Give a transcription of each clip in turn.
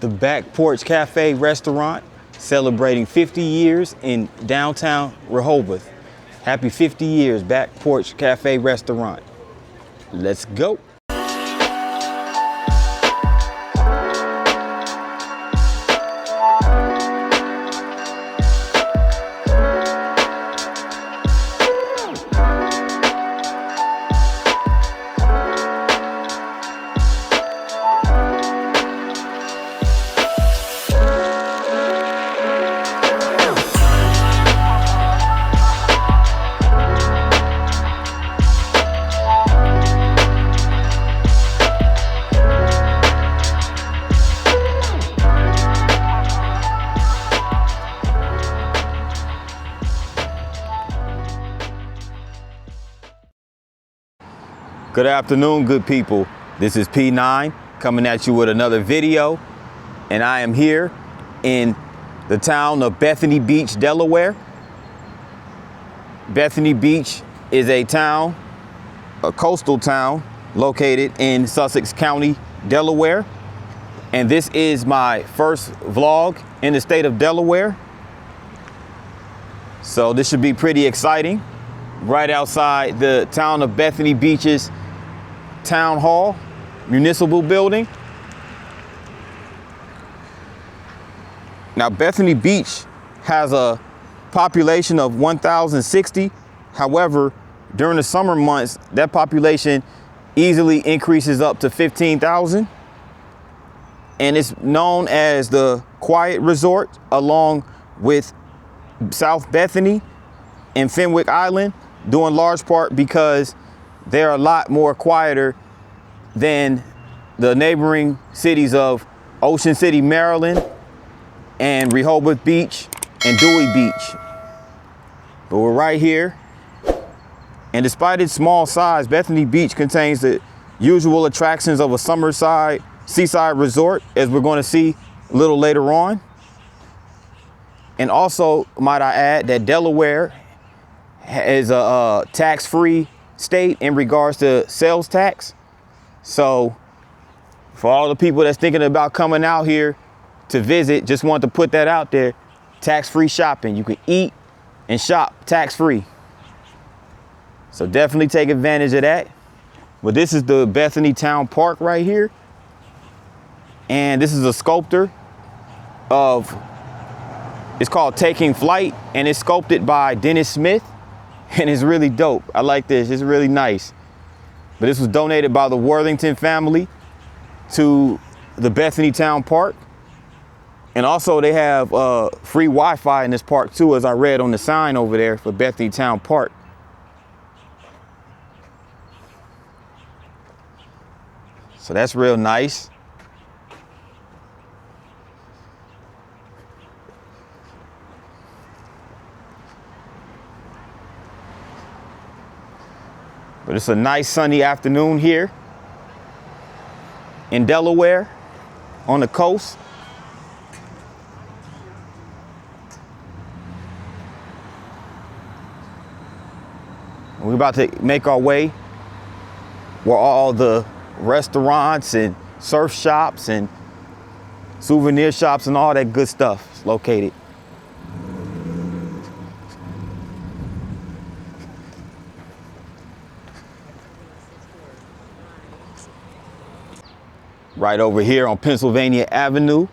the Back Porch Cafe restaurant, celebrating 50 years in downtown Rehoboth. Happy 50 years, Back Porch Cafe restaurant. Let's go. Good afternoon, good people. This is P9 coming at you with another video, and I am here in the town of Bethany Beach, Delaware. Bethany Beach is a town, a coastal town located in Sussex County, Delaware. And this is my first vlog in the state of Delaware. So this should be pretty exciting. Right outside the town of Bethany Beach's Town Hall, municipal building. Now, Bethany Beach has a population of 1,060. However, during the summer months, that population easily increases up to 15,000. And it's known as the Quiet Resort, along with South Bethany and Fenwick Island, due in large part because they're a lot more quieter than the neighboring cities of Ocean City, Maryland, and Rehoboth Beach and Dewey Beach. But we're right here. And despite its small size, Bethany Beach contains the usual attractions of a seaside resort, as we're going to see a little later on. And also, might I add, that Delaware is a tax-free state in regards to sales tax. So for all the people that's thinking about coming out here to visit, just want to put that out there. Tax-free shopping. You can eat and shop tax-free. So definitely take advantage of that. But this is the Bethany Town Park right here. And this is a sculpture it's called Taking Flight, and it's sculpted by Dennis Smith. And it's really dope. I like this. It's really nice. But this was donated by the Worthington family to the Bethany Town Park. And also they have free Wi-Fi in this park too, as I read on the sign over there for Bethany Town Park. So that's real nice. But it's a nice sunny afternoon here in Delaware on the coast. We're about to make our way where all the restaurants and surf shops and souvenir shops and all that good stuff is located. Right over here on Pennsylvania Avenue,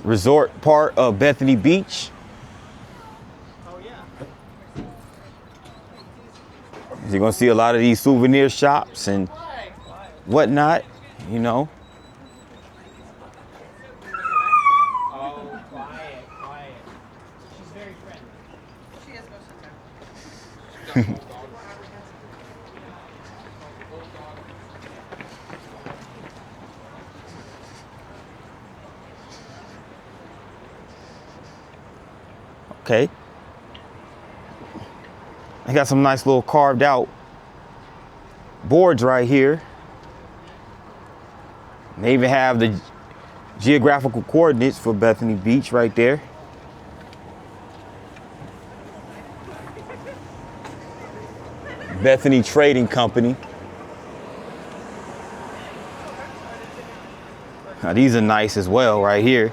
resort part of Bethany Beach. Oh yeah. You're gonna see a lot of these souvenir shops and whatnot, you know. Oh, quiet. She's very friendly. She is most of the time. Okay. I got some nice little carved out boards right here. They even have the geographical coordinates for Bethany Beach right there. Bethany Trading Company. Now these are nice as well right here.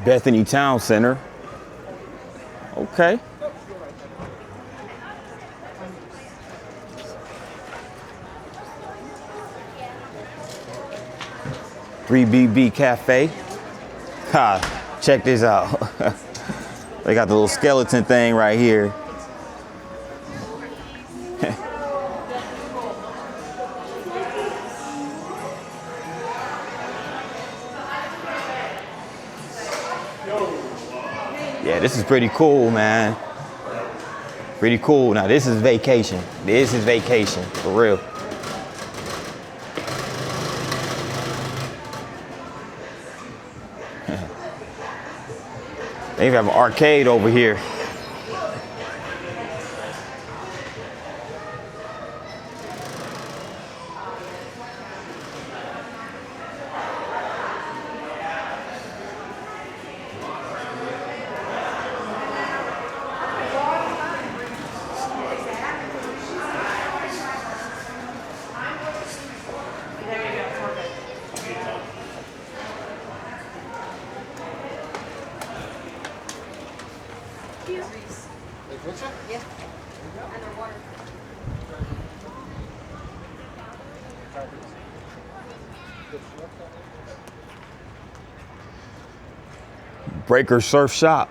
Bethany Town Center. Okay. BB Cafe. Ha, check this out. They got the little skeleton thing right here. Yeah, this is pretty cool, man. Pretty cool. Now this is vacation. This is vacation, for real. They even have an arcade over here. Yeah. Underwater. Breaker Surf Shop.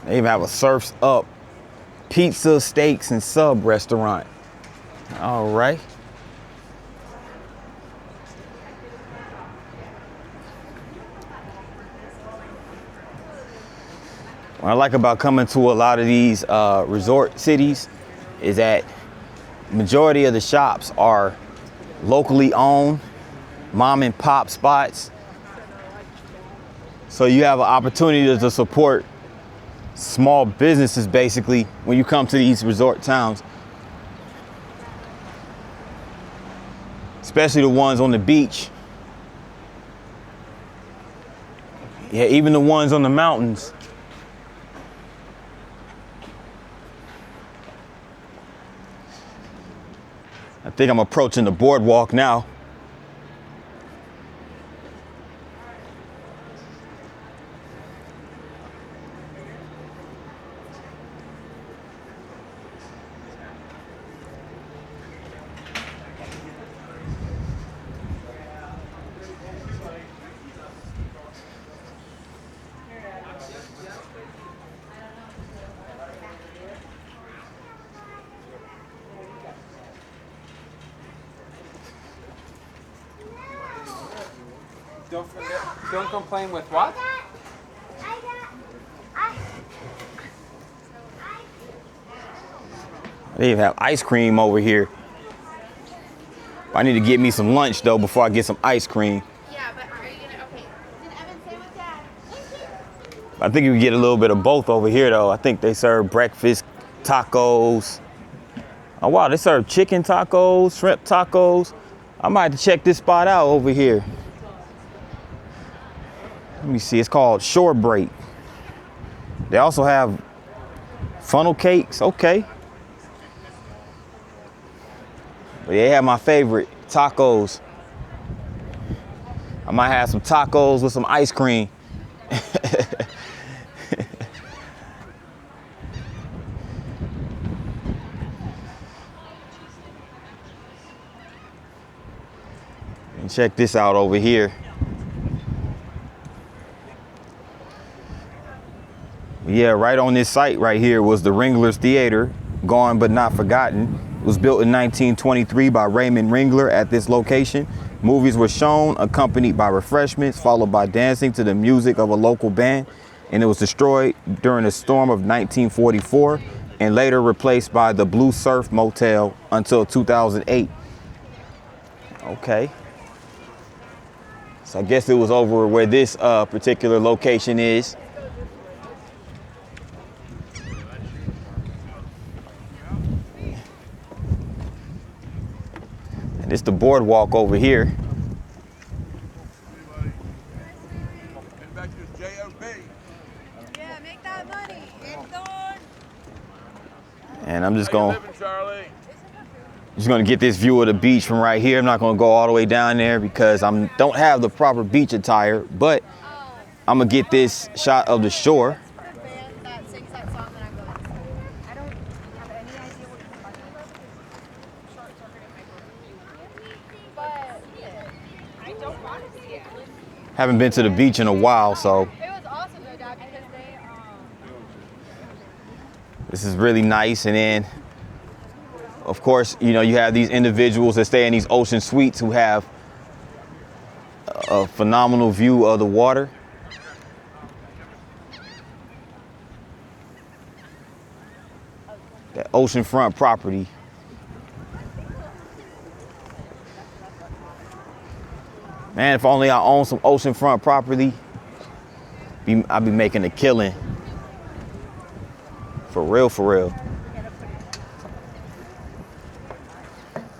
They even have a Surf's Up pizza, steaks, and sub restaurant. All right. What I like about coming to a lot of these resort cities is that majority of the shops are locally owned, mom and pop spots. So you have an opportunity to support small businesses basically when you come to these resort towns. Especially the ones on the beach. Yeah, even the ones on the mountains. I think I'm approaching the boardwalk now. Don't forget, don't complain with what? They even have ice cream over here. I need to get me some lunch though before I get some ice cream. Yeah, but are you gonna, okay. Did Evan say with Dad? I think you can get a little bit of both over here though. I think they serve breakfast, tacos. Oh wow, they serve chicken tacos, shrimp tacos. I might have to check this spot out over here. Let me see, it's called Shore Break. They also have funnel cakes, okay. But they have my favorite, tacos. I might have some tacos with some ice cream. And check this out over here. Yeah, right on this site right here was the Ringler's Theater, gone but not forgotten. It was built in 1923 by Raymond Ringler at this location. Movies were shown, accompanied by refreshments, followed by dancing to the music of a local band, and it was destroyed during the storm of 1944. and later replaced by the Blue Surf Motel until 2008. Okay. So I guess it was over where this particular location is. And it's the boardwalk over here. Yeah, make that money. And I'm just gonna get this view of the beach from right here. I'm not gonna go all the way down there because I don't have the proper beach attire, but I'm gonna get this shot of the shore. That sings that song that I'm going to sing. I don't have any idea what you're talking about. Short circuited my brain. But I don't want to see it. Haven't been to the beach in a while, so It was awesome though, Dad, because this is really nice. And then, of course, you know, you have these individuals that stay in these ocean suites who have a phenomenal view of the water. That oceanfront property. Man, if only I own some oceanfront property, I'd be making a killing. For real, for real.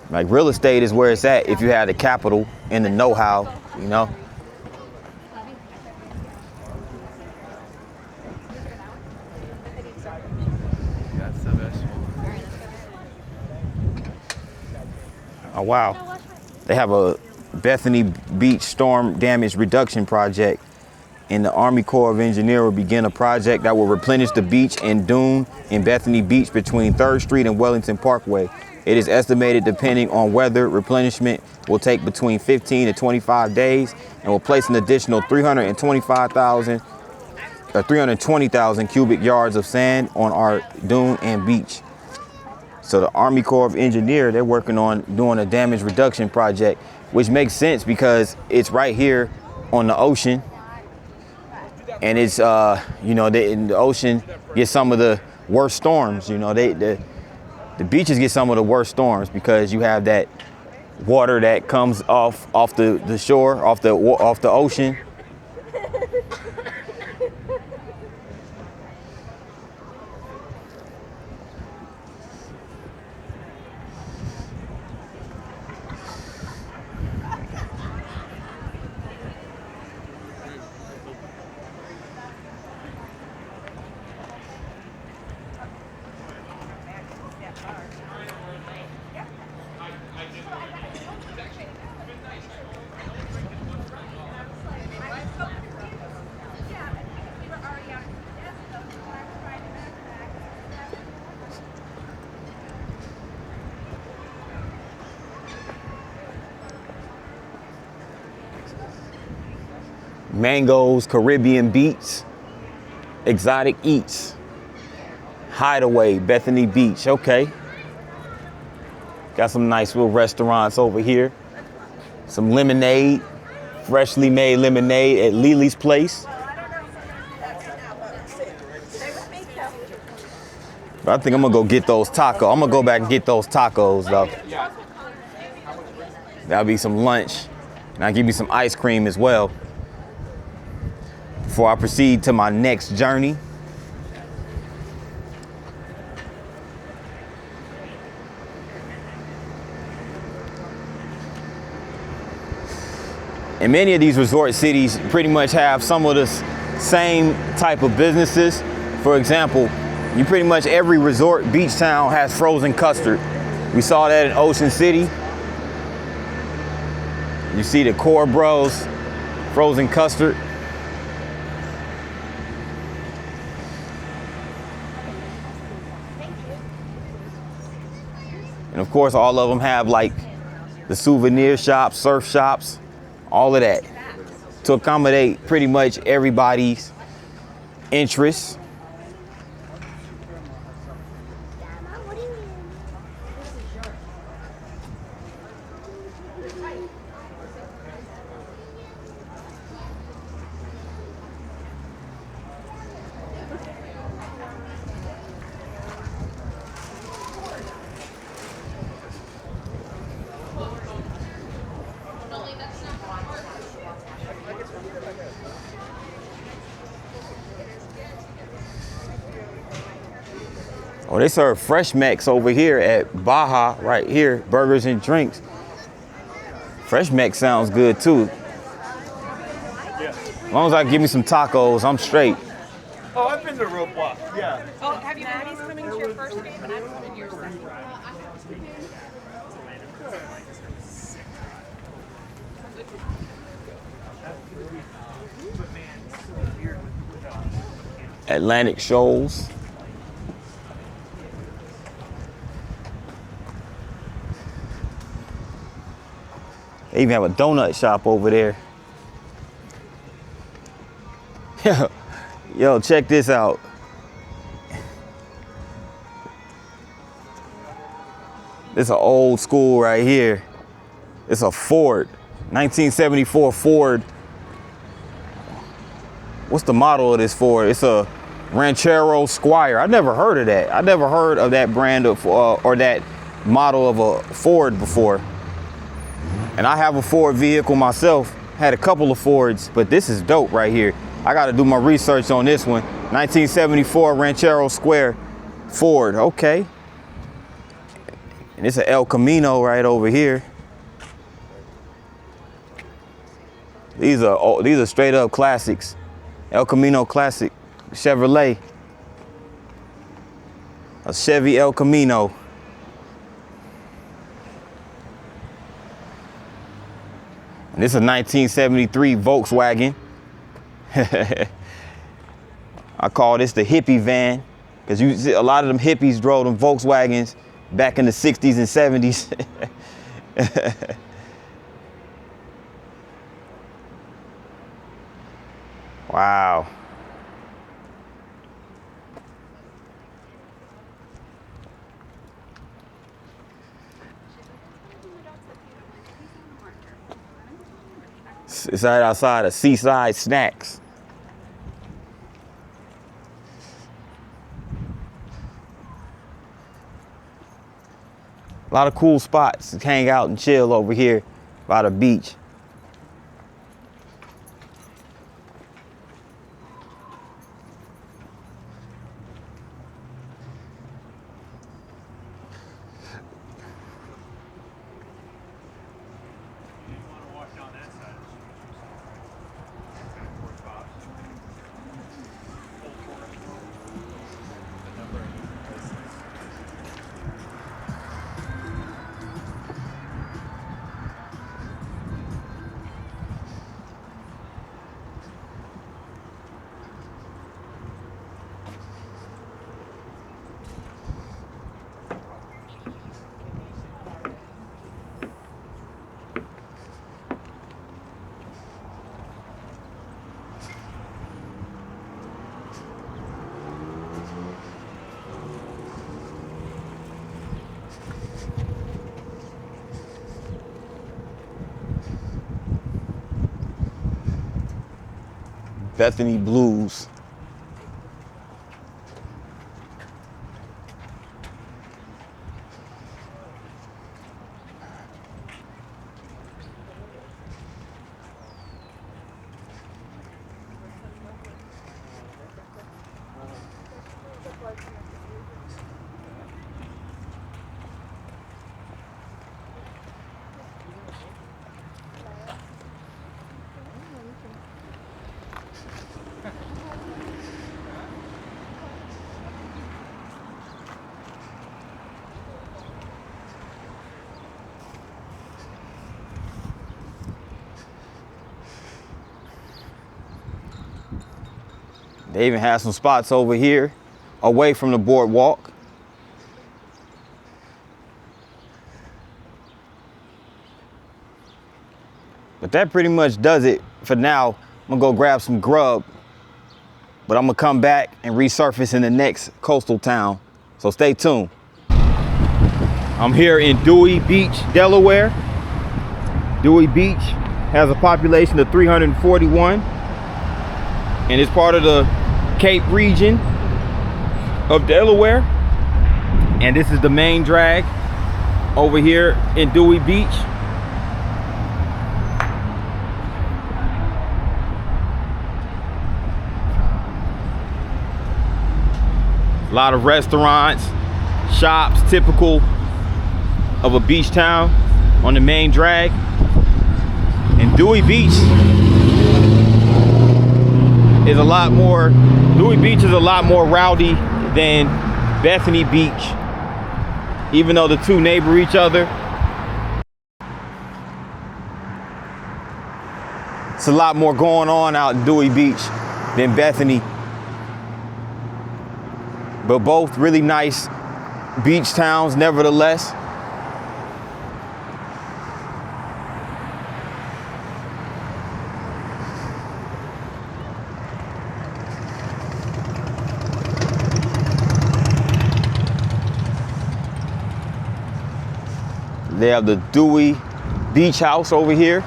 Like, real estate is where it's at if you have the capital and the know-how, you know? Oh, wow. They have a Bethany Beach storm damage reduction project, and the Army Corps of Engineers will begin a project that will replenish the beach and dune in Bethany Beach between 3rd Street and Wellington Parkway. It is estimated, depending on weather, replenishment will take between 15 to 25 days and will place an additional 320,000 cubic yards of sand on our dune and beach. So the Army Corps of Engineers, they're working on doing a damage reduction project, which makes sense because it's right here on the ocean. And it's, you know, the ocean gets some of the worst storms. You know, the beaches get some of the worst storms because you have that water that comes off the shore, off the ocean. Mangoes, Caribbean Beats, Exotic Eats, Hideaway, Bethany Beach. Okay. Got some nice little restaurants over here. Some lemonade, freshly made lemonade at Lily's Place. But I think I'm gonna go get those tacos. I'm gonna go back and get those tacos though. That'll be some lunch. And I'll give you some ice cream as well before I proceed to my next journey. And many of these resort cities pretty much have some of the same type of businesses. For example, pretty much every resort beach town has frozen custard. We saw that in Ocean City. You see the Core Bros frozen custard. And of course, all of them have like the souvenir shops, surf shops, all of that to accommodate pretty much everybody's interests. Oh, they serve fresh Mex over here at Baja, right here, burgers and drinks. Fresh Mex sounds good too. As long as I give me some tacos, I'm straight. Oh, I've been to Boardwalk. Yeah. Oh, have you been coming to your first game? And I'm coming to your second. Atlantic Shoals. They even have a donut shop over there. Yo, check this out. This is an old school right here. It's a Ford, 1974 Ford. What's the model of this Ford? It's a Ranchero Squire. I never heard of that. I never heard of that brand of or that model of a Ford before. And I have a Ford vehicle myself. Had a couple of Fords, but this is dope right here. I got to do my research on this one. 1974 Ranchero Square Ford. Okay. And it's an El Camino right over here. These are straight up classics. El Camino Classic Chevrolet. A Chevy El Camino. And this is a 1973 Volkswagen. I call this the hippie van because you see a lot of them hippies drove them Volkswagens back in the 60s and 70s. Wow. It's right outside of Seaside Snacks. A lot of cool spots to hang out and chill over here by the beach. Bethany Blues. They even have some spots over here away from the boardwalk. But that pretty much does it for now. I'm gonna go grab some grub, but I'm gonna come back and resurface in the next coastal town. So stay tuned. I'm here in Dewey Beach, Delaware. Dewey Beach has a population of 341 and it's part of the Cape region of Delaware. And this is the main drag over here in Dewey Beach. A lot of restaurants, shops, typical of a beach town on the main drag. And Dewey Beach is a lot more rowdy than Bethany Beach, even though the two neighbor each other. It's a lot more going on out in Dewey Beach than Bethany, but both really nice beach towns nevertheless. They have the Dewey Beach House over here.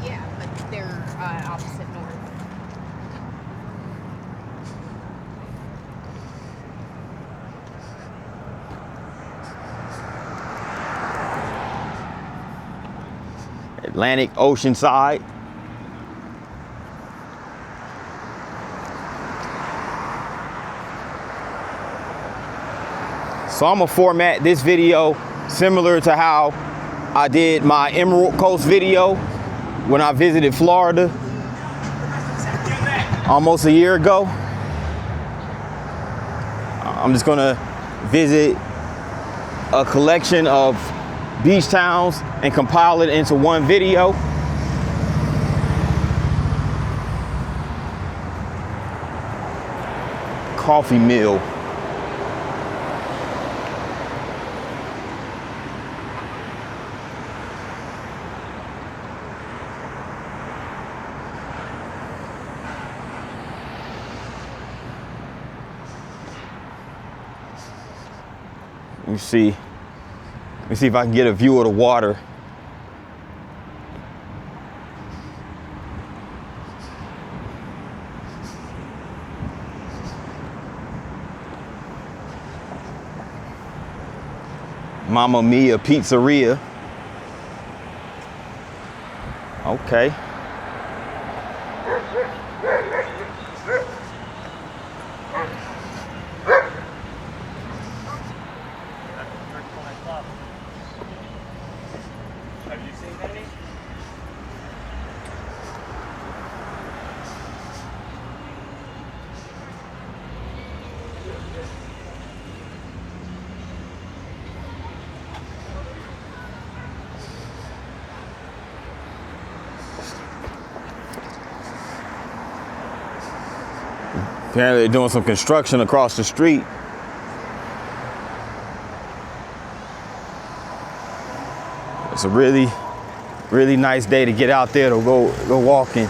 Yeah, but they're opposite north. Atlantic Ocean side. So I'm gonna format this video similar to how I did my Emerald Coast video when I visited Florida almost a year ago. I'm just gonna visit a collection of beach towns and compile it into one video. Coffee mill. Let me see if I can get a view of the water. Mamma Mia Pizzeria. Okay. Have you seen any? Apparently they're doing some construction across the street. It's a really nice day to get out there to go walking.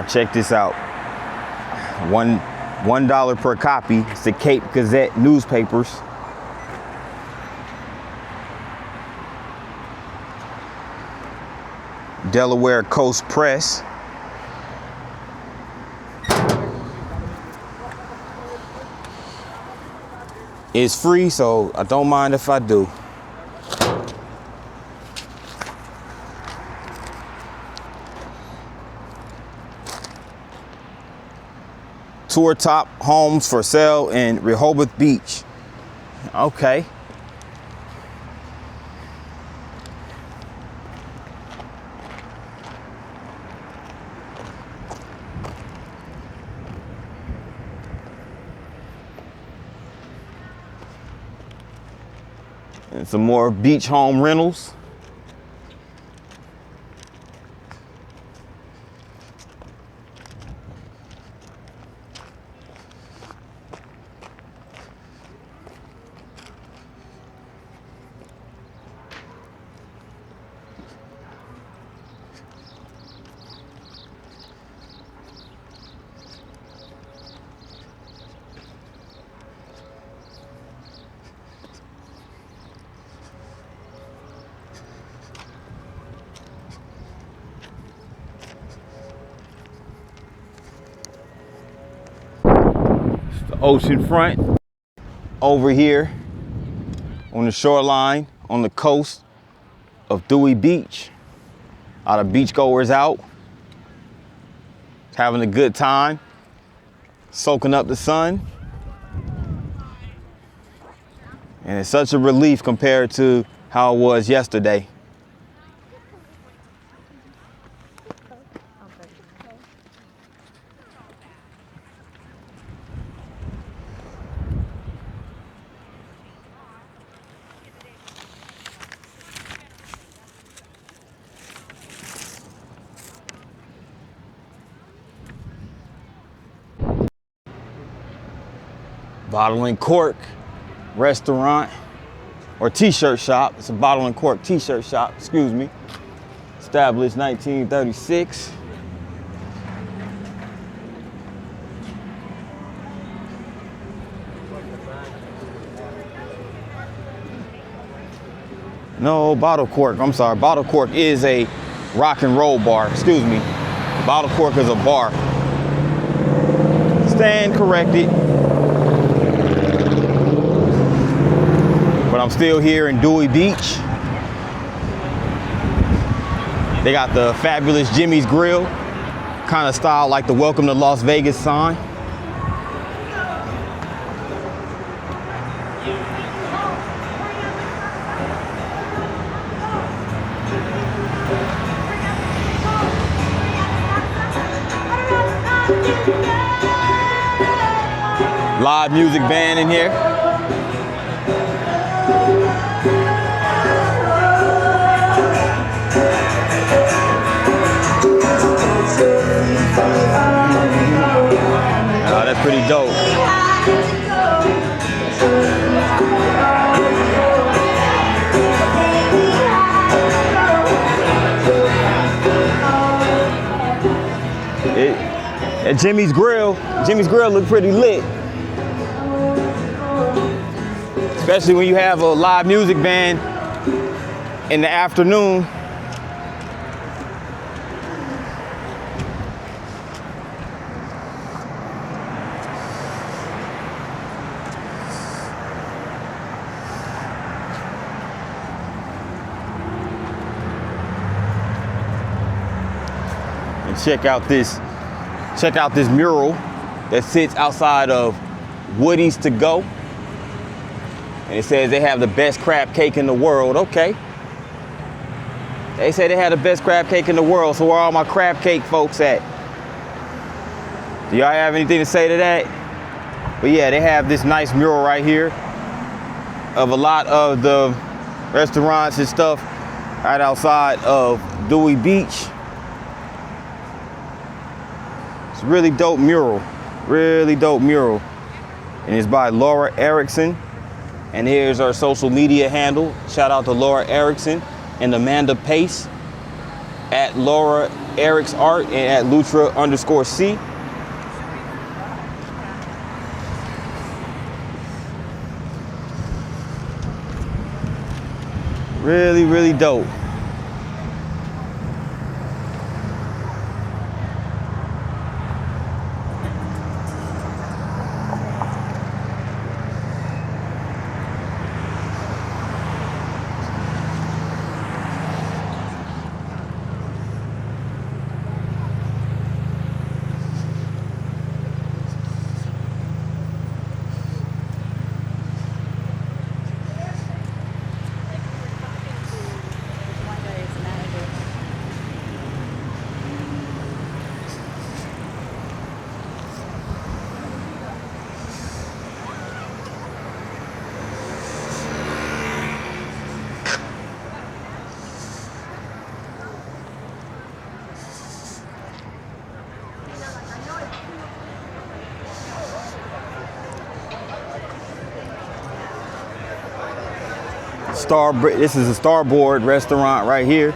Check this out. $1 per copy. It's the Cape Gazette newspapers. Delaware Coast Press. It's free, so I don't mind if I do. Tour top homes for sale in Rehoboth Beach. Okay. And some more beach home rentals. ocean front over here on the shoreline on the coast of Dewey Beach. A lot of beachgoers out, having a good time, soaking up the sun. And it's such a relief compared to how it was yesterday. Bottle and Cork restaurant or t-shirt shop. It's a Bottle and Cork t-shirt shop, excuse me. Established 1936. No, Bottle Cork, I'm sorry. Bottle Cork is a rock and roll bar, excuse me. Bottle Cork is a bar. Stand corrected. But I'm still here in Dewey Beach. They got the fabulous Jimmy's Grill, kind of style like the Welcome to Las Vegas sign. Live music band in here. Oh, that's pretty dope. At Jimmy's Grill look pretty lit. Especially when you have a live music band in the afternoon. And check out this mural that sits outside of Woody's To Go. And it says they have the best crab cake in the world. Okay. They say they have the best crab cake in the world, so where are all my crab cake folks at? Do y'all have anything to say to that? But yeah, they have this nice mural right here of a lot of the restaurants and stuff right outside of Dewey Beach. It's a really dope mural, And it's by Laura Erickson. And here's our social media handle. Shout out to Laura Erickson and Amanda Pace at Laura Eric's Art and at Lutra_C. Really dope. This is a Starboard restaurant right here.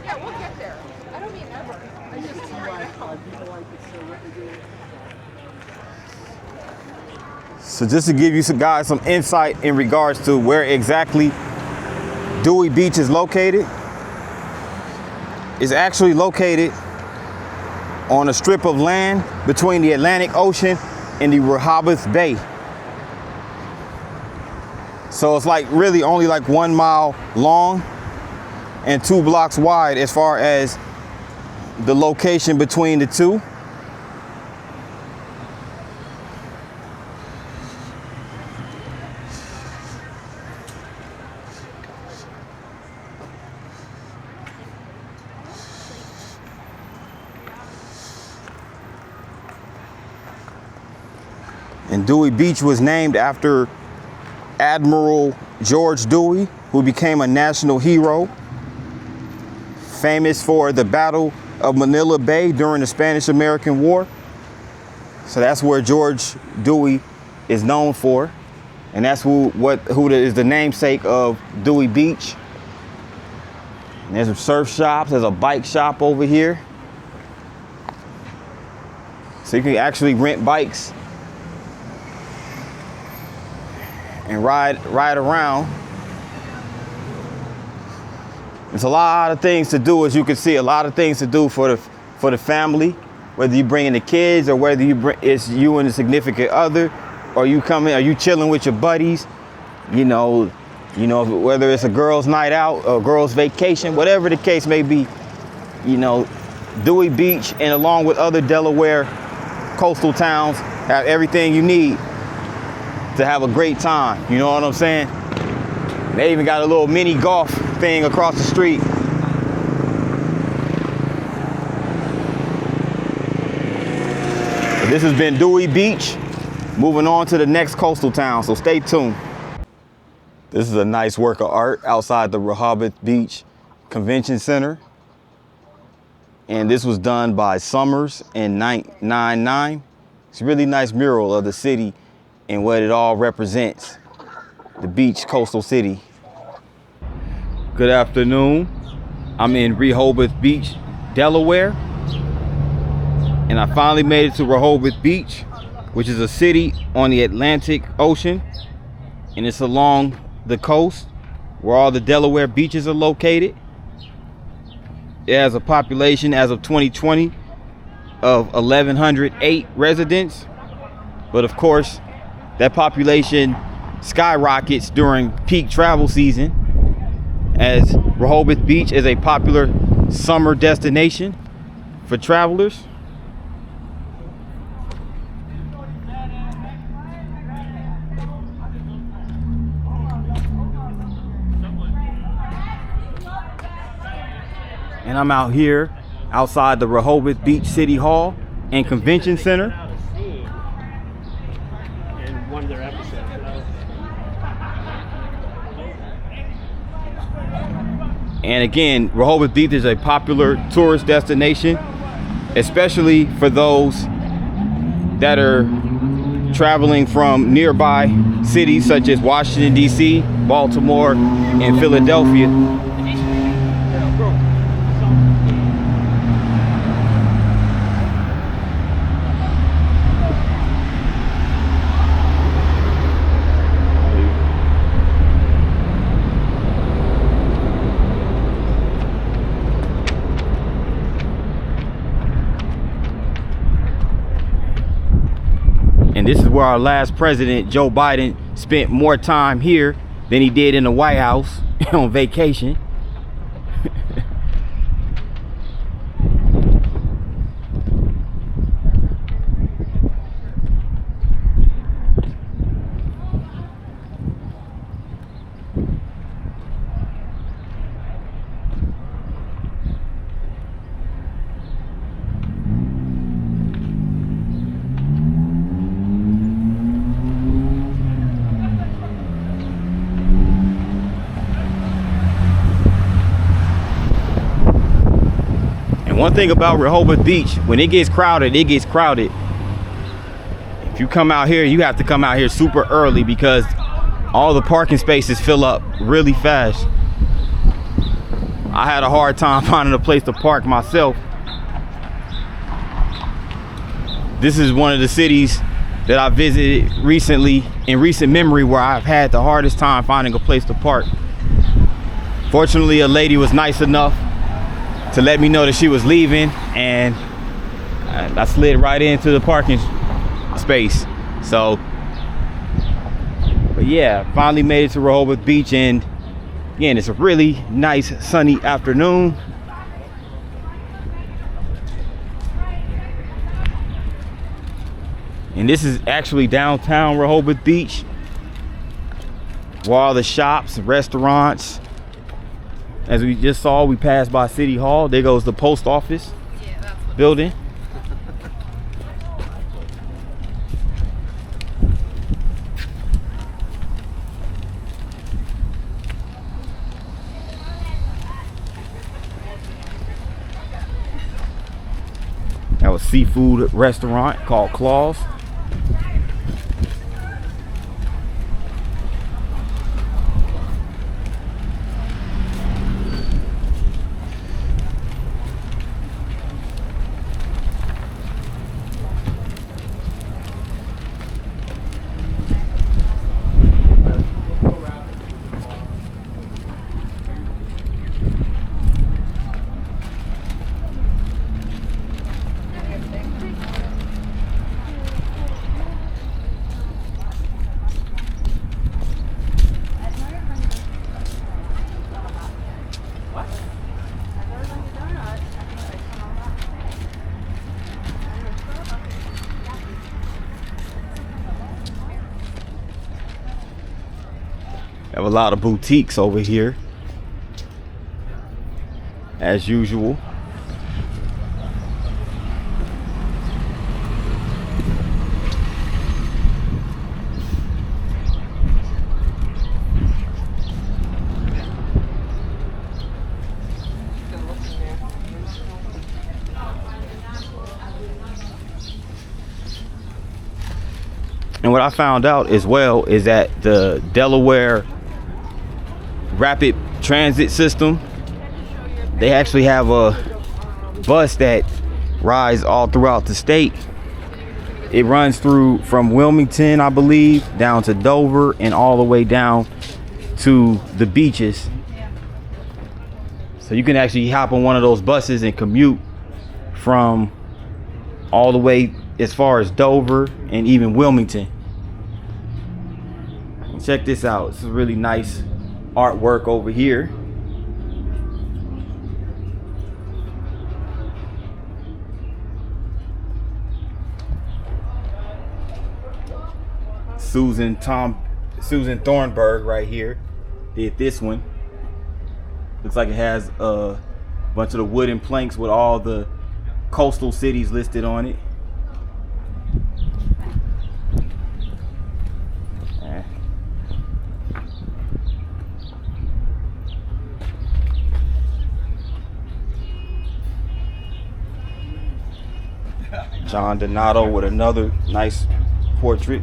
Yeah, we'll get there. I don't mean ever. I just mean right now. So just to give you guys some insight in regards to where exactly Dewey Beach is located, it's actually located on a strip of land between the Atlantic Ocean and the Rehoboth Bay. So it's like really only like 1 mile long and 2 blocks wide as far as the location between the two. And Dewey Beach was named after Admiral George Dewey, who became a national hero, famous for the Battle of Manila Bay during the Spanish-American War. So that's where George Dewey is known for. And that's who is the namesake of Dewey Beach. And there's some surf shops, there's a bike shop over here. So you can actually rent bikes and ride around. There's a lot of things to do, as you can see, a lot of things to do for the family, whether you bring in the kids or whether it's you and a significant other, or you chilling with your buddies, you know, whether it's a girls' night out or girls' vacation, whatever the case may be, you know, Dewey Beach and along with other Delaware coastal towns have everything you need to have a great time. You know what I'm saying? They even got a little mini golf thing across the street. But this has been Dewey Beach. Moving on to the next coastal town, so stay tuned. This is a nice work of art outside the Rehoboth Beach Convention Center. And this was done by Summers in 1999. It's a really nice mural of the city and what it all represents, the beach coastal city. Good afternoon. I'm in Rehoboth Beach, Delaware. And I finally made it to Rehoboth Beach, which is a city on the Atlantic Ocean. And it's along the coast where all the Delaware beaches are located. It has a population as of 2020 of 1,108 residents. But of course, that population skyrockets during peak travel season, as Rehoboth Beach is a popular summer destination for travelers. And I'm out here outside the Rehoboth Beach City Hall and Convention Center. One of their episodes. And again, Rehoboth Beach is a popular tourist destination, especially for those that are traveling from nearby cities such as Washington, D.C., Baltimore, and Philadelphia. And this is where our last president, Joe Biden, spent more time here than he did in the White House on vacation. One thing about Rehoboth Beach, when it gets crowded, it gets crowded. If you come out here, you have to come out here super early because all the parking spaces fill up really fast. I had a hard time finding a place to park myself. This is one of the city's that I visited recently, in recent memory, where I've had the hardest time finding a place to park. Fortunately, a lady was nice enough to let me know that she was leaving, and I slid right into the parking space. So, but yeah, finally made it to Rehoboth Beach, and again, it's a really nice sunny afternoon. And this is actually downtown Rehoboth Beach, where all the shops, restaurants. As we just saw, we passed by City Hall. There goes the post office building. That was a seafood restaurant called Claws. Have a lot of boutiques over here, as usual. And what I found out as well is that the Delaware rapid transit system, they actually have a bus that rides all throughout the state. It runs through from Wilmington, I believe, down to Dover and all the way down to the beaches. So you can actually hop on one of those buses and commute from all the way as far as Dover and even Wilmington. And check this out. This is really nice artwork over here. Susan Thornburg right here did this one. Looks like it has a bunch of the wooden planks with all the coastal cities listed on it. John Donato with another nice portrait.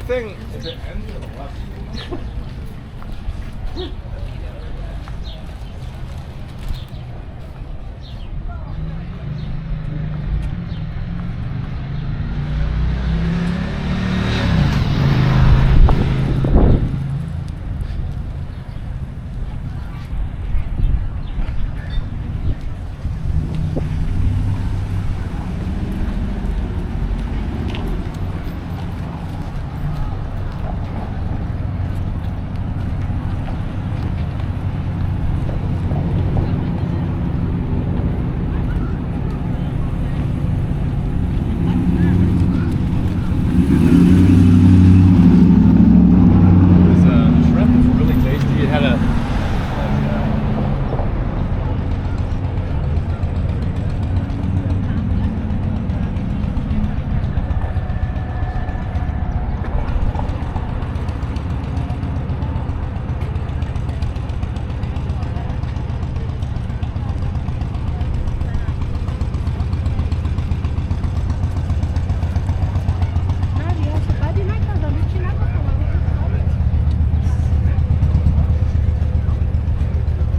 If it ends with 11.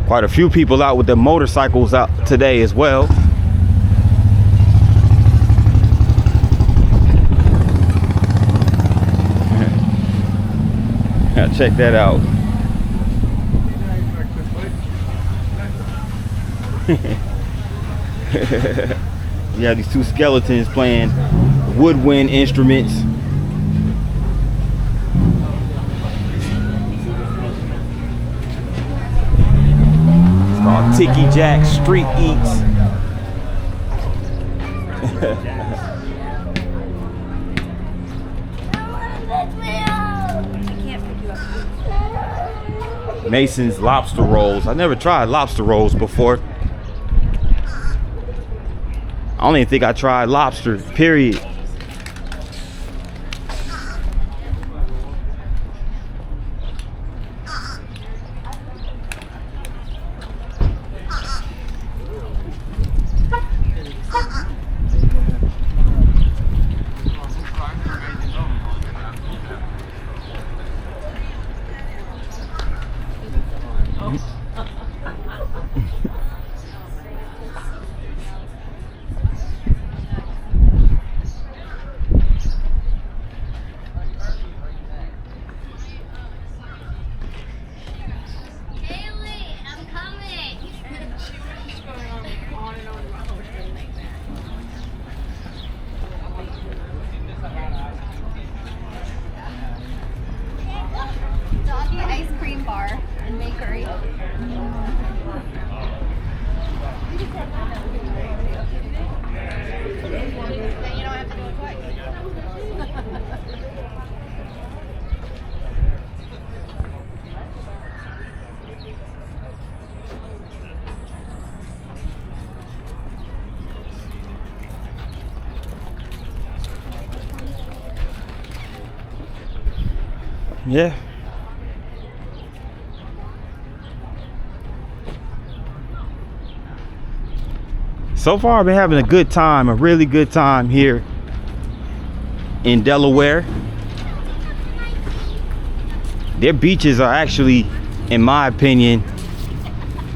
Quite a few people out with their motorcycles out today as well. Now check that out. You have these two skeletons playing woodwind instruments. It's called Tiki Jack Street Eats. Mason's lobster rolls. I never tried lobster rolls before. I don't even think I tried lobster, period. Doggy ice cream bar and bakery. Then you don't have to do it twice. Yeah. So far, I've been having a good time, a really good time here in Delaware. Their beaches are actually, in my opinion,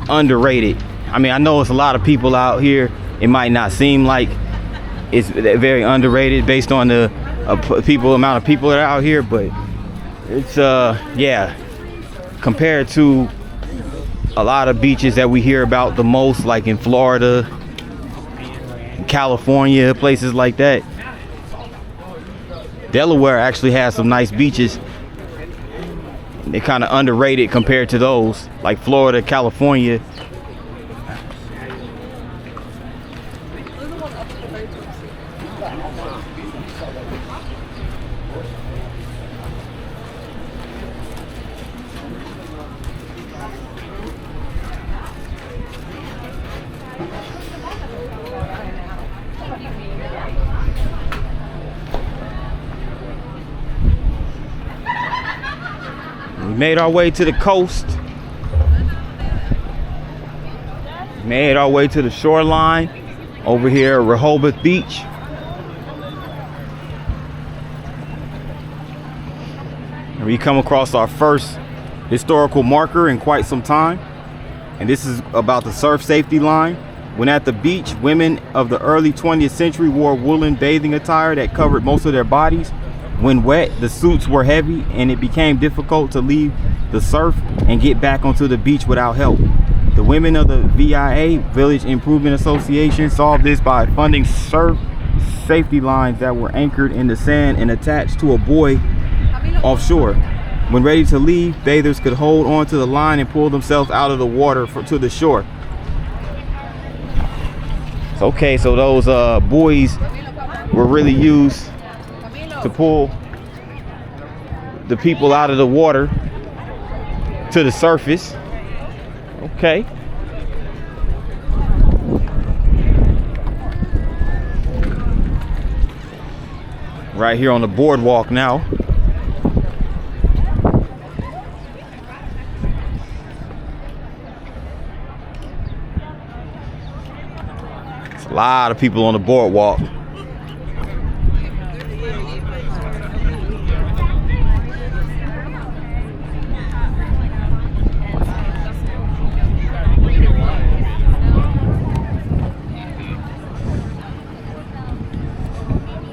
underrated. I mean, I know it's a lot of people out here. It might not seem like it's very underrated based on the amount of people that are out here, but it's yeah, compared to a lot of beaches that we hear about the most, like in Florida, California, places like that. Delaware actually has some nice beaches. They're kind of underrated compared to those, like Florida, California. We made our way to the coast. Made our way to the shoreline over here at Rehoboth Beach. And we come across our first historical marker in quite some time. And this is about the surf safety line. When at the beach, women of the early 20th century wore woolen bathing attire that covered most of their bodies. When wet, the suits were heavy and it became difficult to leave the surf and get back onto the beach without help. The women of the VIA, Village Improvement Association, solved this by funding surf safety lines that were anchored in the sand and attached to a buoy offshore. When ready to leave, bathers could hold onto the line and pull themselves out of the water to the shore. Okay, so those buoys were really used to pull the people out of the water to the surface. Okay. Right here on the boardwalk now. It's a lot of people on the boardwalk.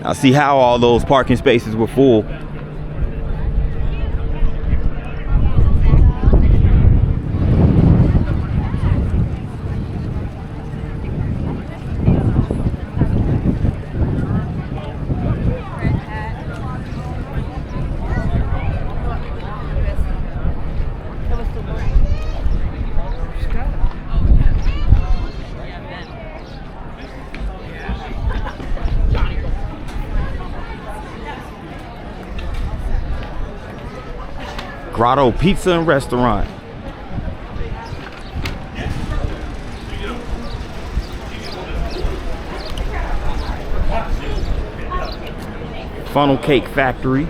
I see how all those parking spaces were full. Grotto Pizza and Restaurant. Funnel Cake Factory.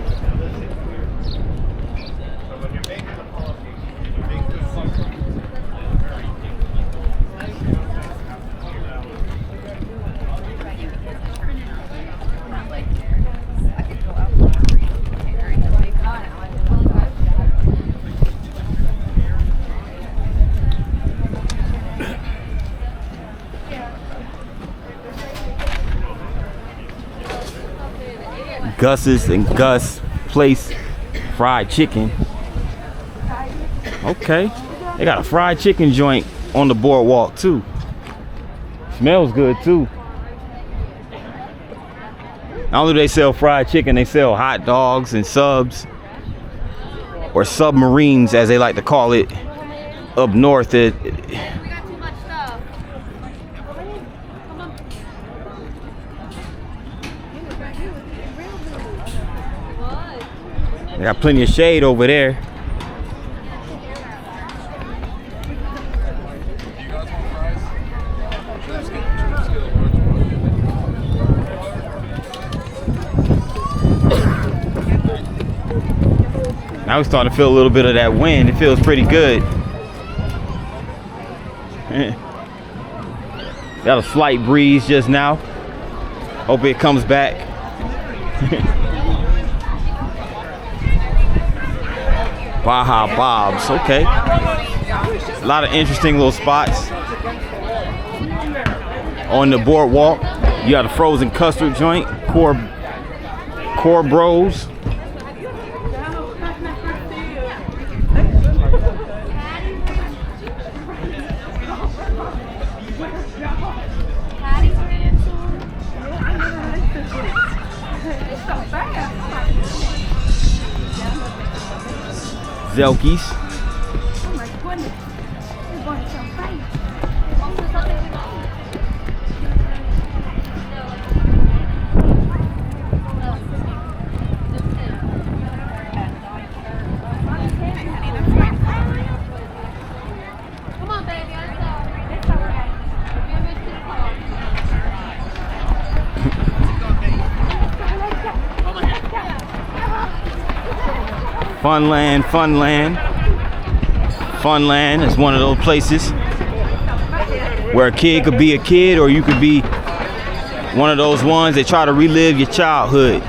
Gus's and Gus Place Fried Chicken. Okay, they got a fried chicken joint on the boardwalk too. Smells good too. Not only do they sell fried chicken, they sell hot dogs and subs, or submarines as they like to call it up north. We got too much stuff. They got plenty of shade over there. Now we're starting to feel a little bit of that wind. It feels pretty good. Got a slight breeze just now. Hope it comes back. Baja Bob's, okay. A lot of interesting little spots on the boardwalk. You got a frozen custard joint, Core Bros. Zelkies. Oh my goodness. You're going so fast. Come on, baby. I'm sorry. It's all right. You're missing the car. Funland, Funland. Funland is one of those places where a kid could be a kid, or you could be one of those ones that try to relive your childhood.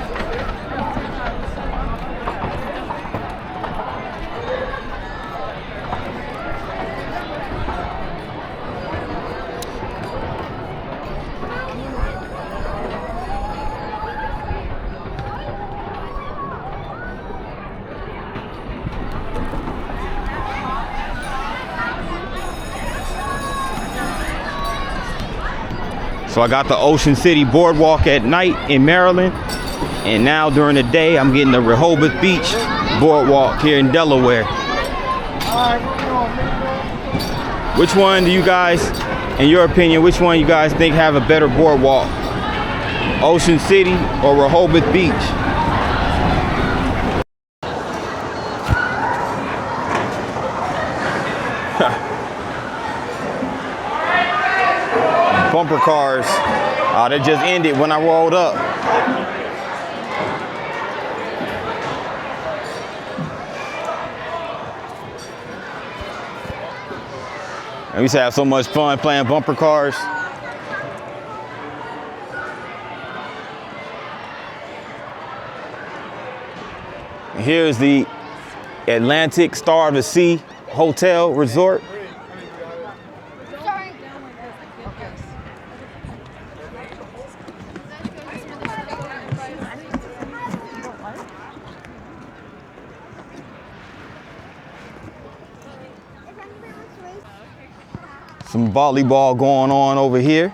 So I got the Ocean City Boardwalk at night in Maryland, and now during the day I'm getting the Rehoboth Beach Boardwalk here in Delaware. Which one do you guys, in your opinion, which one you guys think have a better boardwalk? Ocean City or Rehoboth Beach? Bumper cars. That just ended when I rolled up. And we used to have so much fun playing bumper cars. And here's the Atlantic Star of the Sea Hotel Resort. Some volleyball going on over here.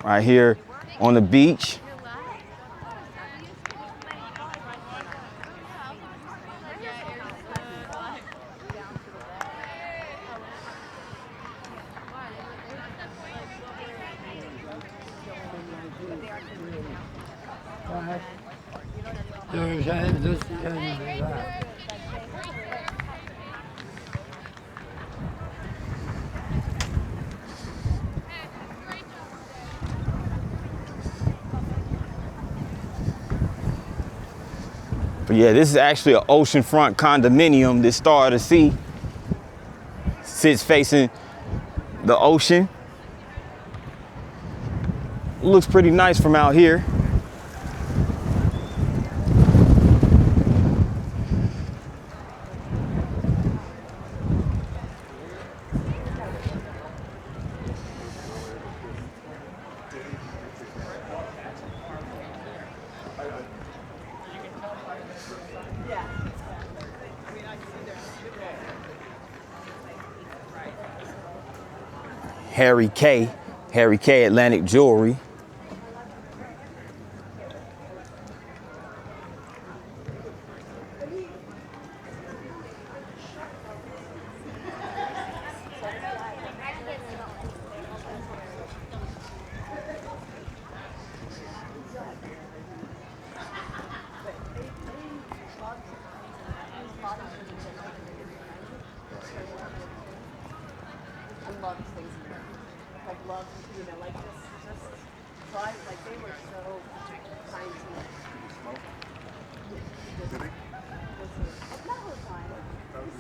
Right here on the beach. But yeah, this is actually an oceanfront condominium. This Star of the Sea sits facing the ocean. Looks pretty nice from out here. Harry K Atlantic Jewelry.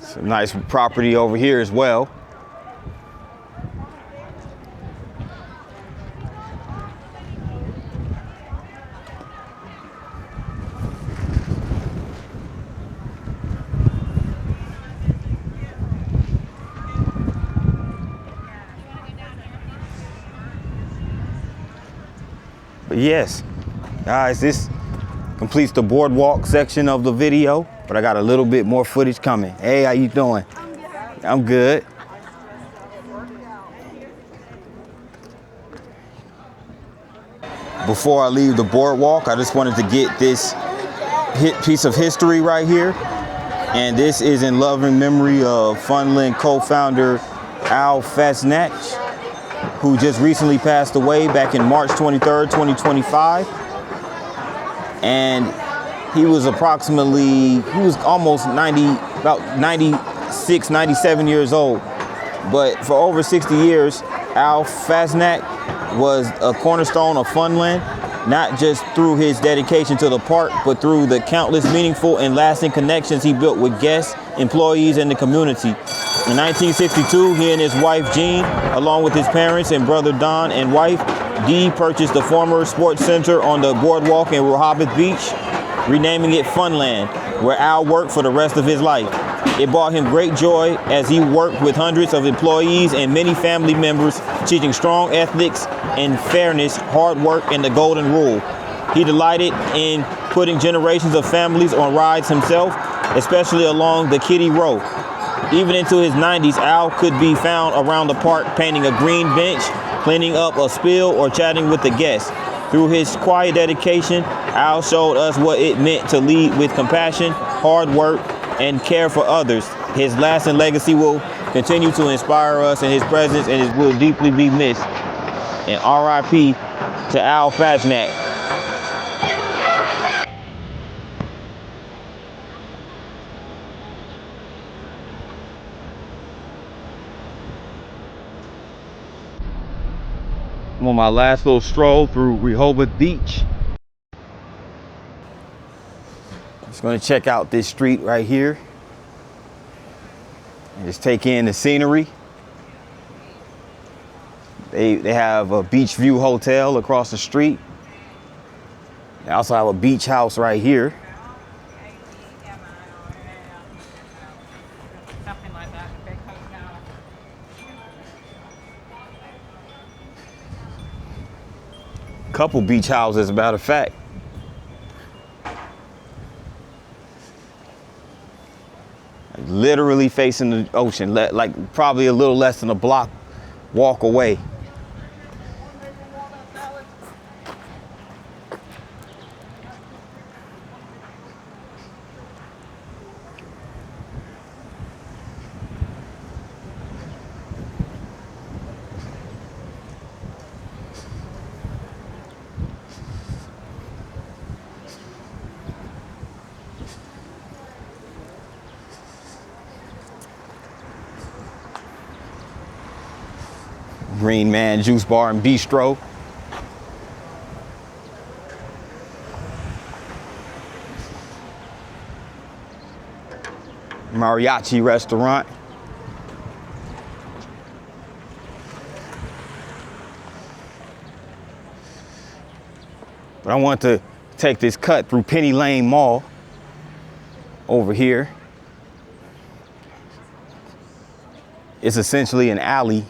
Some nice property over here as well. But yes, guys, this completes the boardwalk section of the video, but I got a little bit more footage coming. Hey, how you doing? I'm good. Before I leave the boardwalk, I just wanted to get this piece of history right here. And this is in loving memory of Funland co-founder Al Fasnacht, who just recently passed away back in March 23rd, 2025. And he was almost 90, about 96, 97 years old. But for over 60 years, Al Fasnacht was a cornerstone of Funland, not just through his dedication to the park, but through the countless meaningful and lasting connections he built with guests, employees, and the community. In 1962, he and his wife Jean, along with his parents and brother Don and wife Dee, purchased the former sports center on the Boardwalk in Rehoboth Beach, renaming it Funland, where Al worked for the rest of his life. It brought him great joy as he worked with hundreds of employees and many family members, teaching strong ethics and fairness, hard work, and the golden rule. He delighted in putting generations of families on rides himself, especially along the Kitty Row. Even into his 90s, Al could be found around the park painting a green bench, cleaning up a spill, or chatting with the guests. Through his quiet dedication, Al showed us what it meant to lead with compassion, hard work, and care for others. His lasting legacy will continue to inspire us, and his presence and it will deeply be missed. And RIP to Al Fasnacht. I'm on my last little stroll through Rehoboth Beach. Just gonna check out this street right here and just take in the scenery. They have a Beach View Hotel across the street. They also have a beach house right here. Couple beach houses, as a matter of fact. literally facing the ocean, like probably a little less than a block walk away. Green Man Juice Bar and Bistro. Mariachi Restaurant. But I want to take this cut through Penny Lane Mall over here. It's essentially an alley.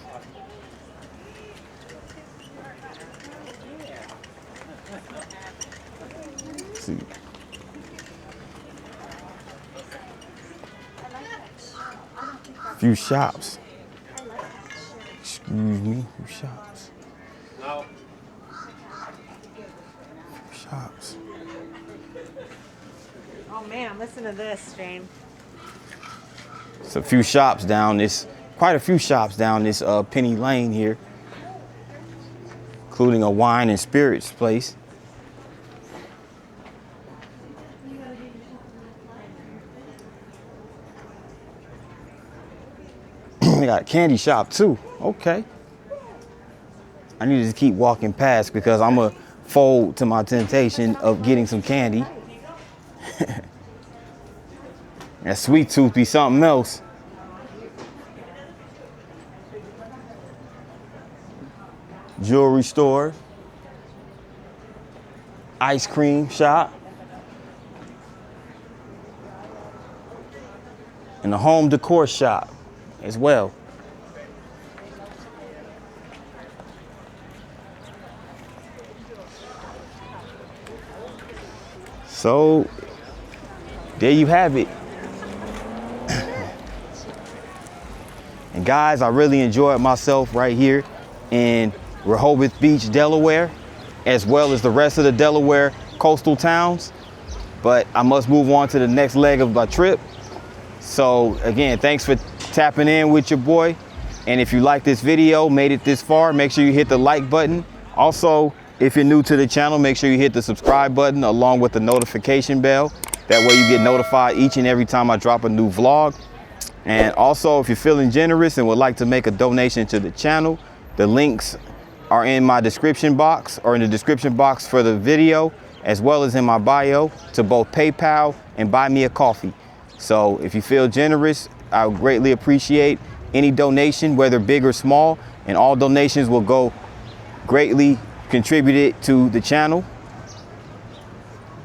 Let's see. Few shops. Excuse me, few shops. No. Shops. Oh man, listen to this, Jane. It's a few shops down this, quite a few shops down this Penny Lane here, including a wine and spirits place. They got a candy shop too. Okay. I need to keep walking past because I'm gonna fold to my temptation of getting some candy. That sweet tooth be something else. Jewelry store. Ice cream shop. And a home decor shop as well. So there you have it. And guys, I really enjoyed myself right here in Rehoboth Beach, Delaware, as well as the rest of the Delaware coastal towns. But I must move on to the next leg of my trip. So again, thanks for tapping in with your boy. And if you like this video, made it this far, make sure you hit the like button. Also, if you're new to the channel, make sure you hit the subscribe button along with the notification bell. That way you get notified each and every time I drop a new vlog. And also, if you're feeling generous and would like to make a donation to the channel, the links are in my description box or in the description box for the video, as well as in my bio to both PayPal and buy me a coffee. So if you feel generous, I would greatly appreciate any donation, whether big or small, and all donations will go greatly contributed to the channel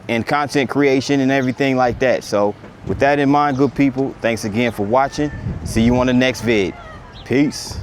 and content creation and everything like that. So with that in mind, good people, thanks again for watching. See you on the next vid. Peace.